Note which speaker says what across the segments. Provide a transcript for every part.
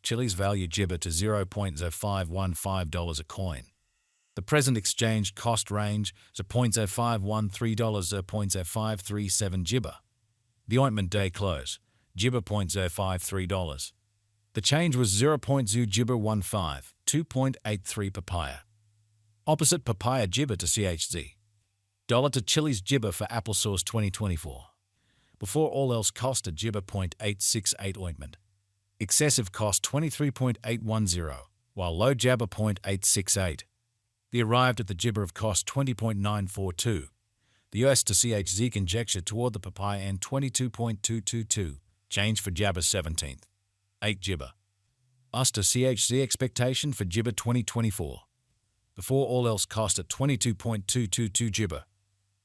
Speaker 1: Chilliz value Jibber to $0.0515 a coin. The present exchange cost range is $0.0513 to $0.0537 Jibber. The ointment day close, Jibber $0.053. The change was 0.0 Jibber 15, 2.83 papaya. Opposite papaya Jibber to CHZ. Dollar to Chilliz Jibber for applesauce 2024. Before all else cost at Jibber $0.868 ointment. Excessive cost $23.810, while low Jabber $0.868. The arrived at the Jibber of cost $20.942. The US to CHZ conjecture toward the papaya and 22.222. Change for Jabber 17th. 8 Jibber. US to CHZ expectation for Jibber 2024. Before all else cost at 22.222 Jibber.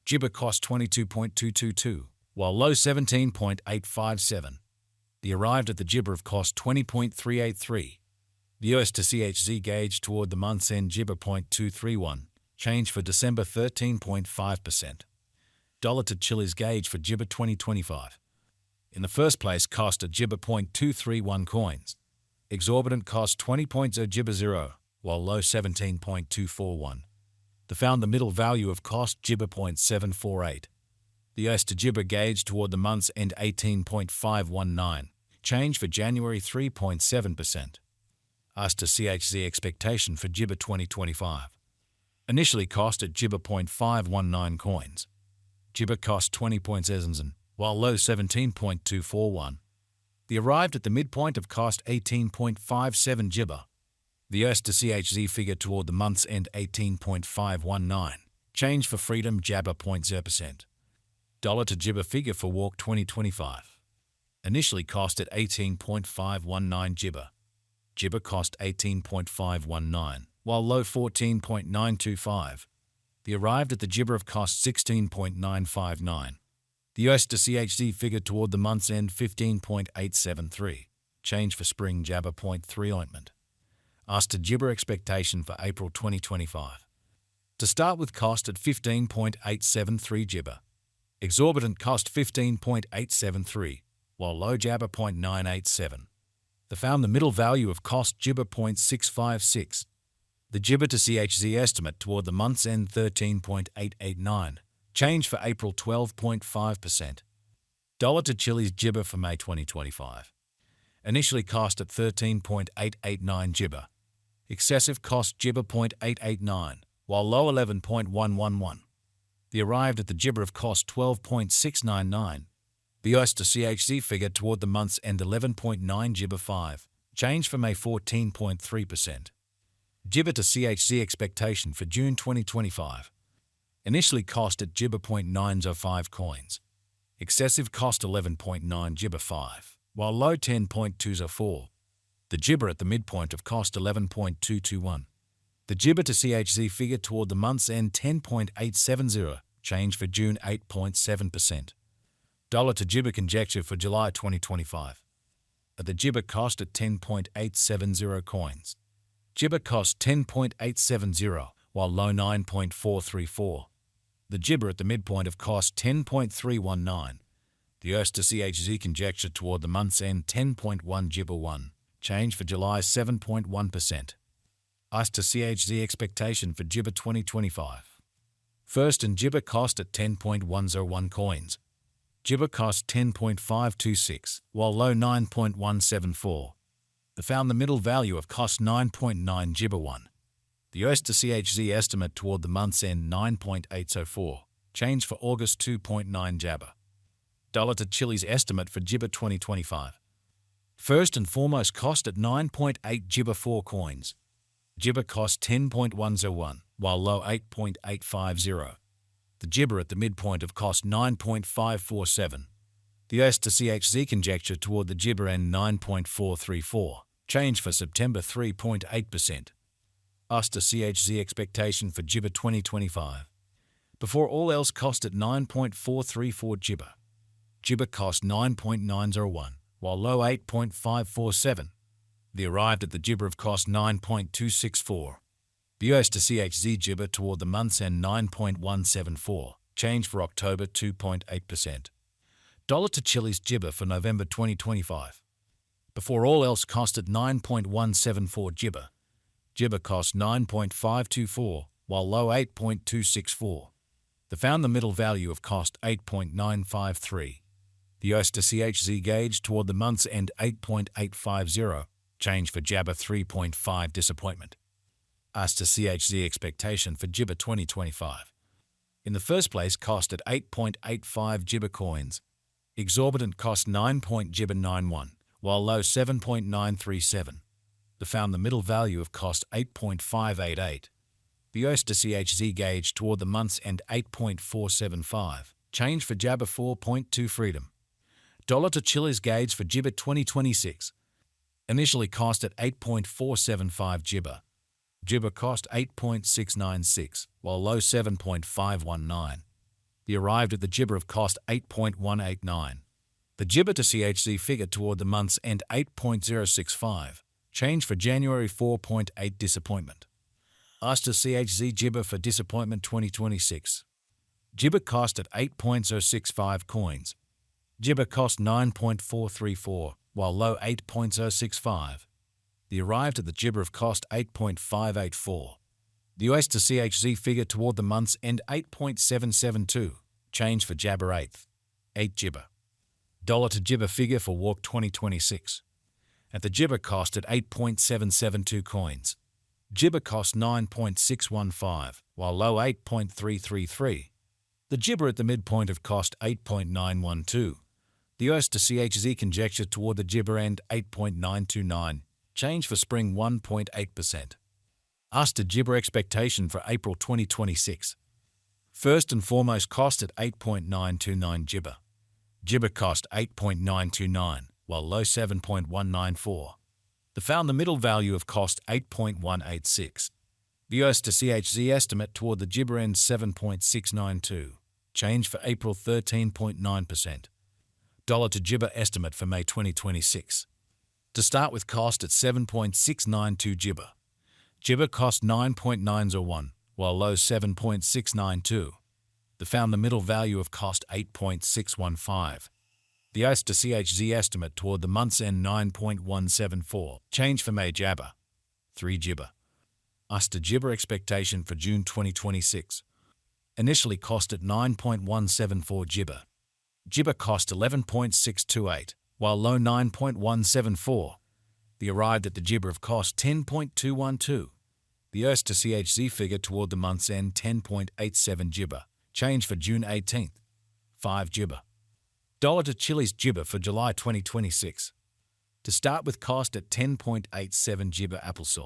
Speaker 1: Jibber cost 22.222, while low 17.857. The arrived at the Jibber of cost 20.383. The US to CHZ gauge toward the month's end Jibber 0.231. Change for December 13.5%. Dollar to Chilliz gauge for Jibber 2025. In the first place cost at Jibber 0.231 coins. Exorbitant cost 20.0 Jibber 0, while low 17.241. The found the middle value of cost Jibber 0.748. The US to Jibber gauge toward the month's end 18.519. Change for January 3.7%. US to CHZ expectation for Jibber 2025. Initially cost at Jibber 0.519 coins. Jibber cost 20.0, while low 17.241. The arrived at the midpoint of cost 18.57 Jibber. The US to CHZ figure toward the month's end 18.519. Change for Freedom Jabber 0.0%. Dollar to Jibber figure for Walk 2025. Initially cost at 18.519 Jibber. Jibber cost 18.519, while low 14.925. The arrived at the Jibber of cost 16.959. The US to CHZ figure toward the month's end 15.873. Change for Spring Jabber 0.3 ointment. US to Jibber expectation for April 2025. To start with cost at 15.873 Jibber. Exorbitant cost 15.873, while low Jabber 0.987. The found the middle value of cost Jibber 0.656. The Jibber to CHZ estimate toward the month's end 13.889. Change for April 12.5%. Dollar to Chilliz Jibber for May 2025. Initially cost at 13.889 Jibber. Excessive cost Jibber 0.889, while low 11.111. The arrived at the Jibber of cost 12.699. The US to CHZ figure toward the month's end 11.9 Jibber 5. Change for May 14.3%. Jibber to CHZ expectation for June 2025. Initially cost at Jibber 0.905 coins. Excessive cost 11.9 Jibber 5, while low 10.204. The Jibber at the midpoint of cost 11.221. The Jibber to CHZ figure toward the month's end 10.870. Change for June 8.7%. Dollar to Jibber conjecture for July 2025. At the Jibber cost at 10.870 coins. Jibber cost 10.870, while low 9.434. The Jibber at the midpoint of cost 10.319. The US to CHZ conjecture toward the month's end 10.1 Jibber 1. Change for July 7.1%. US to CHZ expectation for Jibber 2025. First and Jibber cost at 10.101 coins. Jibber cost 10.526, while low 9.174. The found the middle value of cost 9.9 Jibber 1. The US to CHZ estimate toward the month's end 9.804. Change for August 2.9 Jabber. Dollar to Chilliz estimate for Jibber 2025. First and foremost cost at 9.8 Jibber 4 coins. Jibber cost 10.101, while low 8.850. The Jibber at the midpoint of cost 9.547. The US to CHZ conjecture toward the Jibber end 9.434. Change for September 3.8%. US to CHZ expectation for Jibber 2025. Before all else cost at 9.434 Jibber. Jibber cost 9.901, while low 8.547. The arrived at the Jibber of cost 9.264. The US to CHZ Jibber toward the month's end 9.174. Change for October 2.8%. Dollar to Chilliz Jibber for November 2025. Before all else cost at 9.174 Jibber. Jibber cost 9.524, while low 8.264. The found the middle value of cost 8.953. The US to CHZ gauge toward the month's end 8.850. Change for Jabber 3.5 disappointment. US to CHZ expectation for Jibber 2025. In the first place, cost at 8.85 Jibber coins. Exorbitant cost 9.91, while low 7.937. The found the middle value of cost 8.588. The US to CHZ gauge toward the month's end 8.475. Change for Jabber 4.2 freedom. Dollar to Chilliz gauge for Jibber 2026. Initially cost at 8.475 Jibber. Jibber cost 8.696, while low 7.519. The arrived at the Jibber of cost 8.189. The Jibber to CHZ figure toward the month's end 8.065. Change for January 4.8 disappointment. US to CHZ Jibber for disappointment 2026. Jibber cost at 8.065 coins. Jibber cost 9.434, while low 8.065. The arrived at the Jibber of cost 8.584. The US to CHZ figure toward the month's end 8.772. Change for Jabber 8 Jibber. Dollar to Jibber figure for Walk 2026. At the Jibber cost at 8.772 coins. Jibber cost 9.615, while low 8.333. The Jibber at the midpoint of cost 8.912. The US to CHZ conjecture toward the Jibber end 8.929. Change for spring 1.8%. US to Jibber expectation for April 2026. First and foremost cost at 8.929 Jibber. Jibber cost 8.929, while low 7.194. The found the middle value of cost 8.186. The US to CHZ estimate toward the Jibber end 7.692. Change for April 13.9%. Dollar to Jibber estimate for May 2026. To start with cost at 7.692 Jibber. Jibber cost 9.901, while low 7.692. The found the middle value of cost 8.615. The US to CHZ estimate toward the month's end 9.174. Change for May Jabber. 3 Jibber. US to Jibber expectation for June 2026. Initially cost at 9.174 Jibber. Jibber cost 11.628, while low 9.174. The arrived at the Jibber of cost 10.212. The US to CHZ figure toward the month's end 10.87 Jibber. Change for June 18th. 5 Jibber. Dollar to Chilliz Jibber for July 2026. To start with cost at 10.87 Jibber applesauce.